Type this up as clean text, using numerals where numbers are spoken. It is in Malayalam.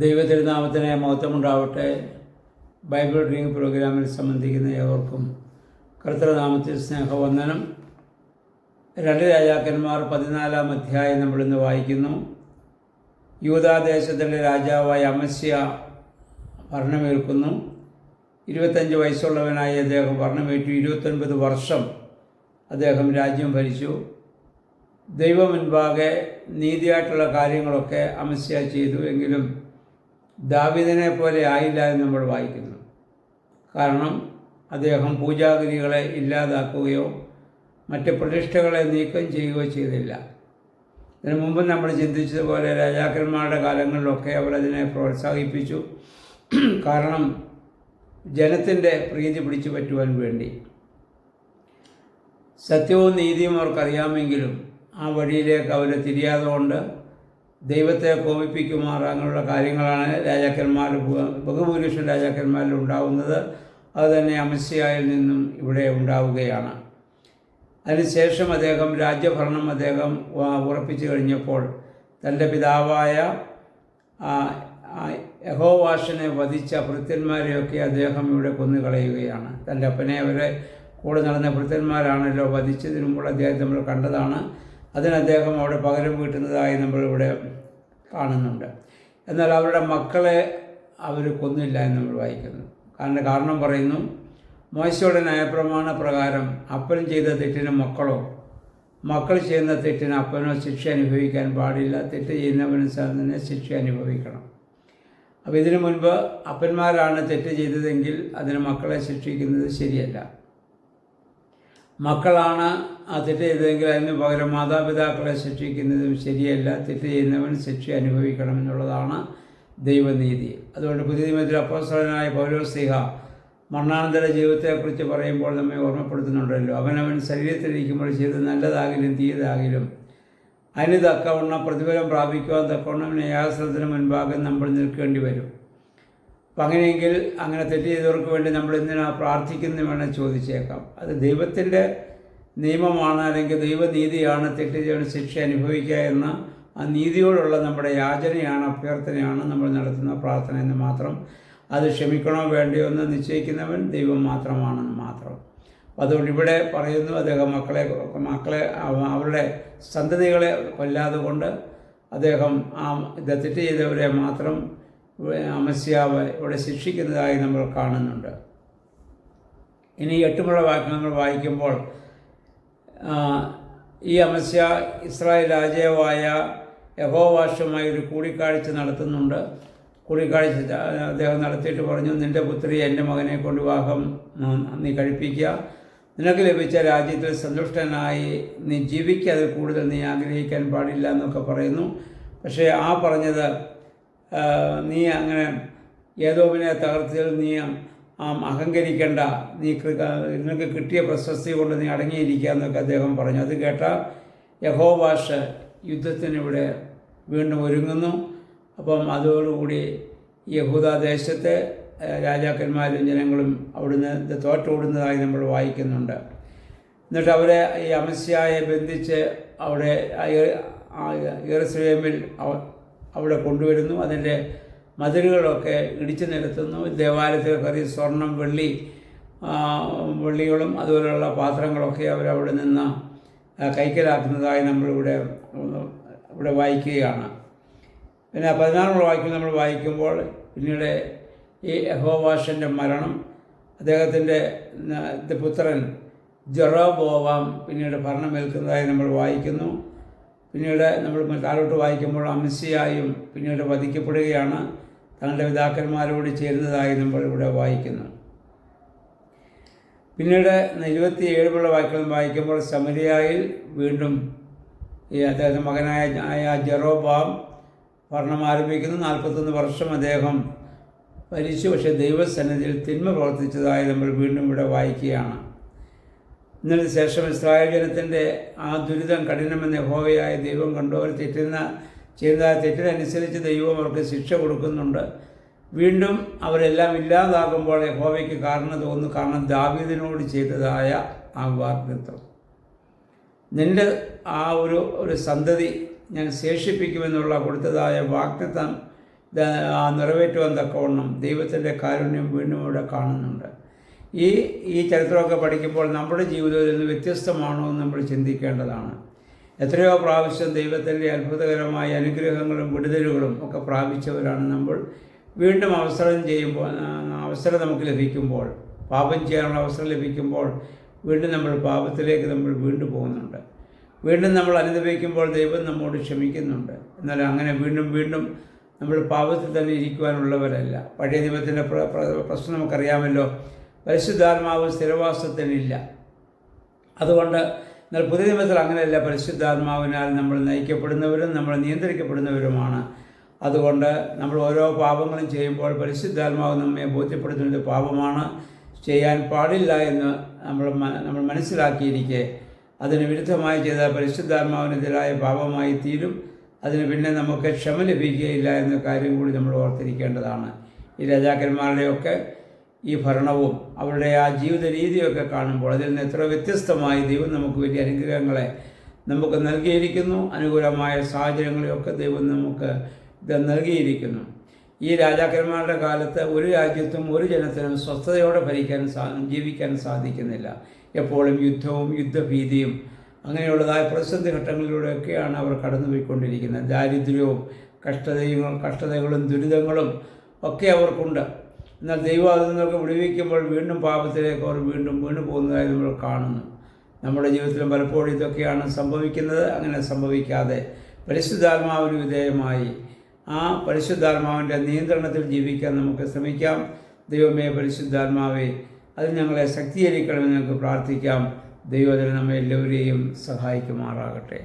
ദൈവതിരുനാമത്തിന് മഹത്വമുണ്ടാവട്ടെ. ബൈബിൾ റീഡിംഗ് പ്രോഗ്രാമിൽ സംബന്ധിക്കുന്ന ഏവർക്കും കർത്തൃനാമത്തിൽ സ്നേഹവന്ദനം. 2 രാജാക്കന്മാർ 14-ാം അധ്യായം നമ്മളിന്ന് വായിക്കുന്നു. യൂദാദേശത്തിൻ്റെ രാജാവായ അമസ്യ ഭരണമേൽക്കുന്നു. 25 വയസ്സുള്ളവനായി അദ്ദേഹം ഭരണമേറ്റു. 29 വർഷം അദ്ദേഹം രാജ്യം ഭരിച്ചു. ദൈവം മുൻപാകെ നീതിയായിട്ടുള്ള കാര്യങ്ങളൊക്കെ അമസ്യ ചെയ്തു. എങ്കിലും ദാവീദിനെ പോലെ ആയില്ല എന്ന് നമ്മൾ വായിക്കുന്നു. കാരണം അദ്ദേഹം പൂജാഗിരികളെ ഇല്ലാതാക്കുകയോ മറ്റ് പ്രതിഷ്ഠകളെ നീക്കം ചെയ്യുകയോ ചെയ്തില്ല. ഇതിനു മുമ്പ് നമ്മൾ ചിന്തിച്ചതുപോലെ രാജാക്കന്മാരുടെ കാലങ്ങളിലൊക്കെ അവർ അതിനെ പ്രോത്സാഹിപ്പിച്ചു. കാരണം ജനത്തിൻ്റെ പ്രീതി പിടിച്ചു പറ്റുവാൻ വേണ്ടി. സത്യവും നീതിയും അവർക്കറിയാമെങ്കിലും ആ വഴിയിലേക്ക് അവർ തിരിയാതെ കൊണ്ട് ദൈവത്തെ കോപിപ്പിക്കുമാർ അങ്ങനെയുള്ള കാര്യങ്ങളാണ് ബഹുഭൂരിപക്ഷം രാജാക്കന്മാരിൽ ഉണ്ടാകുന്നത്. അതുതന്നെ അമസ്യായിൽ നിന്നും ഇവിടെ ഉണ്ടാവുകയാണ്. അതിനുശേഷം അദ്ദേഹം രാജ്യഭരണം ഉറപ്പിച്ചു കഴിഞ്ഞപ്പോൾ തൻ്റെ പിതാവായ യഹോവാഷിനെ വധിച്ച ഭൃത്യന്മാരെയൊക്കെ അദ്ദേഹം ഇവിടെ കൊന്നുകളയുകയാണ്. തൻ്റെ അപ്പനെ അവരെ കൂടെ നടന്ന ഭൃത്യന്മാരാണല്ലോ വധിച്ചതിനു മുമ്പ് അദ്ദേഹത്തെ നമ്മൾ കണ്ടതാണ്. അതിന് അദ്ദേഹം അവിടെ പകരം വീട്ടുന്നതായി നമ്മളിവിടെ കാണുന്നുണ്ട്. എന്നാൽ അവരുടെ മക്കളെ അവർ കൊന്നില്ല എന്ന് നമ്മൾ വായിക്കുന്നു. കാരണം പറയുന്നു, മോശയുടെ ന്യായപ്രമാണ പ്രകാരം അപ്പൻ ചെയ്ത തെറ്റിന് മക്കളോ മക്കൾ ചെയ്യുന്ന തെറ്റിന് അപ്പനോ ശിക്ഷ അനുഭവിക്കാൻ പാടില്ല. തെറ്റ് ചെയ്യുന്നവന് തന്നെ ശിക്ഷ അനുഭവിക്കണം. അപ്പോൾ ഇതിനു മുൻപ് അപ്പന്മാരാണ് തെറ്റ് ചെയ്തതെങ്കിൽ അതിന് മക്കളെ ശിക്ഷിക്കുന്നത് ശരിയല്ല. മക്കളാണ് ആ തെറ്റ് ചെയ്തതെങ്കിൽ അതിന് പകരം മാതാപിതാക്കളെ ശിക്ഷിക്കുന്നതും ശരിയല്ല. തെറ്റ് ചെയ്യുന്നവൻ ശിക്ഷ അനുഭവിക്കണം എന്നുള്ളതാണ് ദൈവനീതി. അതുകൊണ്ട് പുതിയ നിയമത്തിൽ അപ്പോസ്തലനായ പൗലോസ്ലീഹ മരണാനന്തര ജീവിതത്തെക്കുറിച്ച് പറയുമ്പോൾ നമ്മെ ഓർമ്മപ്പെടുത്തുന്നുണ്ടല്ലോ. അവനവൻ ശരീരത്തിലിരിക്കുമ്പോൾ ചെയ്ത് നല്ലതാകിലും തീയതാകിലും അതിന് തക്കവണ്ണം പ്രതിഫലം പ്രാപിക്കുവാൻ തക്കവണ്ണം ന്യായാസനത്തിന് മുൻപാകെ നമ്മൾ നിൽക്കേണ്ടി വരും. അപ്പം അങ്ങനെയെങ്കിൽ അങ്ങനെ തെറ്റ് ചെയ്തവർക്ക് വേണ്ടി നമ്മൾ എന്തിനാണ് പ്രാർത്ഥിക്കുന്നത് വേണം ചോദിച്ചേക്കാം. അത് ദൈവത്തിൻ്റെ നിയമമാണ്, അല്ലെങ്കിൽ ദൈവനീതിയാണ്. തെറ്റ് ചെയ്തവന് ശിക്ഷ അനുഭവിക്കുക എന്ന ആ നീതിയോടുള്ള നമ്മുടെ യാചനയാണ്, അഭ്യർത്ഥനയാണ് നമ്മൾ നടത്തുന്ന പ്രാർത്ഥന എന്ന് മാത്രം. അത് ക്ഷമിക്കണോ വേണ്ടയോ എന്ന് നിശ്ചയിക്കുന്നവൻ ദൈവം മാത്രമാണെന്ന് മാത്രം. അതുകൊണ്ട് ഇവിടെ പറയുന്നു, അദ്ദേഹം മക്കളെ അവരുടെ സന്തതികളെ കൊല്ലാതെ കൊണ്ട് അദ്ദേഹം തെറ്റ് ചെയ്തവരെ മാത്രം അമസ്യാവ് ഇവിടെ ശിക്ഷിക്കുന്നതായി നമ്മൾ കാണുന്നുണ്ട്. ഇനി 8 വാക്യങ്ങൾ വായിക്കുമ്പോൾ ഈ അമസ്യ ഇസ്രായേൽ രാജാവായ യഹോവാഷുമായി ഒരു കൂടിക്കാഴ്ച നടത്തുന്നുണ്ട്. കൂടിക്കാഴ്ച അദ്ദേഹം നടത്തിയിട്ട് പറഞ്ഞു, നിൻ്റെ പുത്രി എൻ്റെ മകനെ കൊണ്ട് വിവാഹം നീ കഴിപ്പിക്കുക. നിനക്ക് ലഭിച്ച രാജ്യത്തിൽ സന്തുഷ്ടനായി നീ ജീവിക്കാതെ കൂടുതൽ നീ ആഗ്രഹിക്കാൻ പാടില്ല എന്നൊക്കെ പറയുന്നു. പക്ഷേ ആ പറഞ്ഞത് നീ അങ്ങനെ ഏദോമിനെ തകർത്തിൽ നീ അഹങ്കരിക്കേണ്ട, നിനക്ക് കിട്ടിയ പ്രശസ്തി കൊണ്ട് നീ അടങ്ങിയിരിക്കുക എന്നൊക്കെ അദ്ദേഹം പറഞ്ഞു. അത് കേട്ട യഹോവാഷ് യുദ്ധത്തിനിവിടെ വീണ്ടും ഒരുങ്ങുന്നു. അപ്പം അതോടുകൂടി യഹൂദാദേശത്തെ രാജാക്കന്മാരും ജനങ്ങളും അവിടുന്ന് തോറ്റോടുന്നതായി നമ്മൾ വായിക്കുന്നുണ്ട്. എന്നിട്ട് അവരെ ഈ അമസ്യായെ ബന്ധിച്ച് അവിടെ യെരൂശലേമിൽ അവിടെ കൊണ്ടുവരുന്നു. അതിൻ്റെ മതിലുകളൊക്കെ ഇടിച്ചു നിരത്തുന്നു. ദേവാലയത്തിൽ കയറി സ്വർണം വെള്ളികളും അതുപോലെയുള്ള പാത്രങ്ങളൊക്കെ അവരവിടെ നിന്ന് കൈക്കലാക്കുന്നതായി നമ്മളിവിടെ വായിക്കുകയാണ്. പിന്നെ 14 വാക്യം നമ്മൾ വായിക്കുമ്പോൾ പിന്നീട് ഈ യഹോവാഷിൻ്റെ മരണം, അദ്ദേഹത്തിൻ്റെ പുത്രൻ ജെറോബോവാം പിന്നീട് ഭരണമേൽക്കുന്നതായി നമ്മൾ വായിക്കുന്നു. പിന്നീട് നമ്മൾ താഴോട്ട് വായിക്കുമ്പോൾ അമസ്യായും പിന്നീട് വധിക്കപ്പെടുകയാണ്. തങ്ങളുടെ പിതാക്കന്മാരോട് ചേരുന്നതായി നമ്മൾ ഇവിടെ വായിക്കുന്നു. പിന്നീട് 27 വാക്യം വായിക്കുമ്പോൾ സമരിയായിൽ വീണ്ടും ഈ അദ്ദേഹത്തിൻ്റെ മകനായ ജെറോബോവാം ഭരണം ആരംഭിക്കുന്നു. 41 വർഷം അദ്ദേഹം ഭരിച്ചു. പക്ഷേ ദൈവസന്നിധിയിൽ തിന്മ പ്രവർത്തിച്ചതായി നമ്മൾ വീണ്ടും ഇവിടെ വായിക്കുകയാണ്. ഇതിനു ശേഷം ഇസ്രായേൽ ജനത്തിൻ്റെ ആ ദുരിതം കഠിനമെന്ന് യഹോവയായ ദൈവം കണ്ടു. അവർ ചെയ്യുന്ന തെറ്റിനനുസരിച്ച് ദൈവം അവർക്ക് ശിക്ഷ കൊടുക്കുന്നുണ്ട്. വീണ്ടും അവരെല്ലാം ഇല്ലാതാകുമ്പോൾ യഹോവയ്ക്ക് കാരണം തോന്നുന്നു. കാരണം ദാവീദിനോട് ചെയ്തതായ ആ വാഗ്ദത്തം, നിൻ്റെ ആ ഒരു സന്തതി ഞാൻ ശേഷിപ്പിക്കുമെന്നുള്ള കൊടുത്തതായ വാഗ്ദത്തം നിറവേറ്റുവാൻ തക്കവണ്ണം ദൈവത്തിൻ്റെ കാരുണ്യം വീണ്ടും ഇവിടെ കാണുന്നുണ്ട്. ഈ ചരിത്രമൊക്കെ പഠിക്കുമ്പോൾ നമ്മുടെ ജീവിതത്തിൽ നിന്ന് വ്യത്യസ്തമാണോ എന്ന് നമ്മൾ ചിന്തിക്കേണ്ടതാണ്. എത്രയോ പ്രാവശ്യം ദൈവത്തിൻ്റെ അത്ഭുതകരമായ അനുഗ്രഹങ്ങളും വിടുതലുകളും ഒക്കെ പ്രാപിച്ചവരാണ് നമ്മൾ. വീണ്ടും അവസരം നമുക്ക് ലഭിക്കുമ്പോൾ, പാപം ചെയ്യാനുള്ള അവസരം ലഭിക്കുമ്പോൾ വീണ്ടും നമ്മൾ പാപത്തിലേക്ക് നമ്മൾ വീണ്ടും പോകുന്നുണ്ട്. വീണ്ടും നമ്മൾ അനുഭവിക്കുമ്പോൾ ദൈവം നമ്മോട് ക്ഷമിക്കുന്നുണ്ട്. എന്നാൽ അങ്ങനെ വീണ്ടും നമ്മൾ പാപത്തിൽ തന്നെ ഇരിക്കുവാനുള്ളവരല്ല. പഴയ നിയമത്തിൻ്റെ പ്രശ്നം നമുക്കറിയാമല്ലോ. പരിശുദ്ധാത്മാവ് സ്ഥിരവാസത്തിനില്ല. അതുകൊണ്ട് എന്നാൽ പുതിയ നിയമത്തിൽ അങ്ങനെയല്ല. പരിശുദ്ധാത്മാവിനാൽ നമ്മൾ നയിക്കപ്പെടുന്നവരും നമ്മൾ നിയന്ത്രിക്കപ്പെടുന്നവരുമാണ്. അതുകൊണ്ട് നമ്മൾ ഓരോ പാപങ്ങളും ചെയ്യുമ്പോൾ പരിശുദ്ധാത്മാവ് നമ്മെ ബോധ്യപ്പെടുത്തുന്നത് പാപമാണ്, ചെയ്യാൻ പാടില്ല എന്ന് നമ്മൾ മനസ്സിലാക്കിയിരിക്കെ അതിന് വിരുദ്ധമായി ചെയ്താൽ പരിശുദ്ധാത്മാവിനെതിരായ പാപമായി തീരും. അതിന് പിന്നെ നമുക്ക് ക്ഷമ ലഭിക്കുകയില്ല എന്ന കാര്യം കൂടി നമ്മൾ ഓർത്തിരിക്കേണ്ടതാണ്. ഈ രാജാക്കന്മാരുടെയൊക്കെ ഈ ഭരണവും അവരുടെ ആ ജീവിത രീതിയൊക്കെ കാണുമ്പോൾ അതിൽ നിന്ന് എത്ര വ്യത്യസ്തമായി ദൈവം നമുക്ക് വലിയ അനുഗ്രഹങ്ങളെ നമുക്ക് നൽകിയിരിക്കുന്നു. അനുകൂലമായ സാഹചര്യങ്ങളെയൊക്കെ ദൈവം നമുക്ക് ഇത് നൽകിയിരിക്കുന്നു. ഈ രാജാക്കന്മാരുടെ കാലത്ത് ഒരു രാജ്യത്തും ഒരു ജനത്തിനും സ്വസ്ഥതയോടെ ജീവിക്കാൻ സാധിക്കുന്നില്ല. എപ്പോഴും യുദ്ധവും യുദ്ധഭീതിയും അങ്ങനെയുള്ളതായ പ്രതിസന്ധി ഘട്ടങ്ങളിലൂടെയൊക്കെയാണ് അവർ കടന്നുപോയിക്കൊണ്ടിരിക്കുന്നത്. ദാരിദ്ര്യവും കഷ്ടതകളും ദുരിതങ്ങളും ഒക്കെ അവർക്കുണ്ട്. എന്നാൽ ദൈവം അതിൽ നിന്നൊക്കെ വിടുവിക്കുമ്പോൾ വീണ്ടും പാപത്തിലേക്ക് അവർ വീണ്ടും പോകുന്നതായി നമ്മൾ കാണുന്നു. നമ്മുടെ ജീവിതത്തിലും പലപ്പോഴും ഇതൊക്കെയാണ് സംഭവിക്കുന്നത്. അങ്ങനെ സംഭവിക്കാതെ പരിശുദ്ധാത്മാവിന് വിധേയമായി ആ പരിശുദ്ധാത്മാവിൻ്റെ നിയന്ത്രണത്തിൽ ജീവിക്കാൻ നമുക്ക് ശ്രമിക്കാം. ദൈവമേ പരിശുദ്ധാത്മാവേ, അത് ഞങ്ങളെ ശക്തീകരിക്കണമെന്ന് ഞങ്ങൾക്ക് പ്രാർത്ഥിക്കാം. ദൈവത്തിന് നമ്മെ എല്ലാവരെയും സഹായിക്കുമാറാകട്ടെ.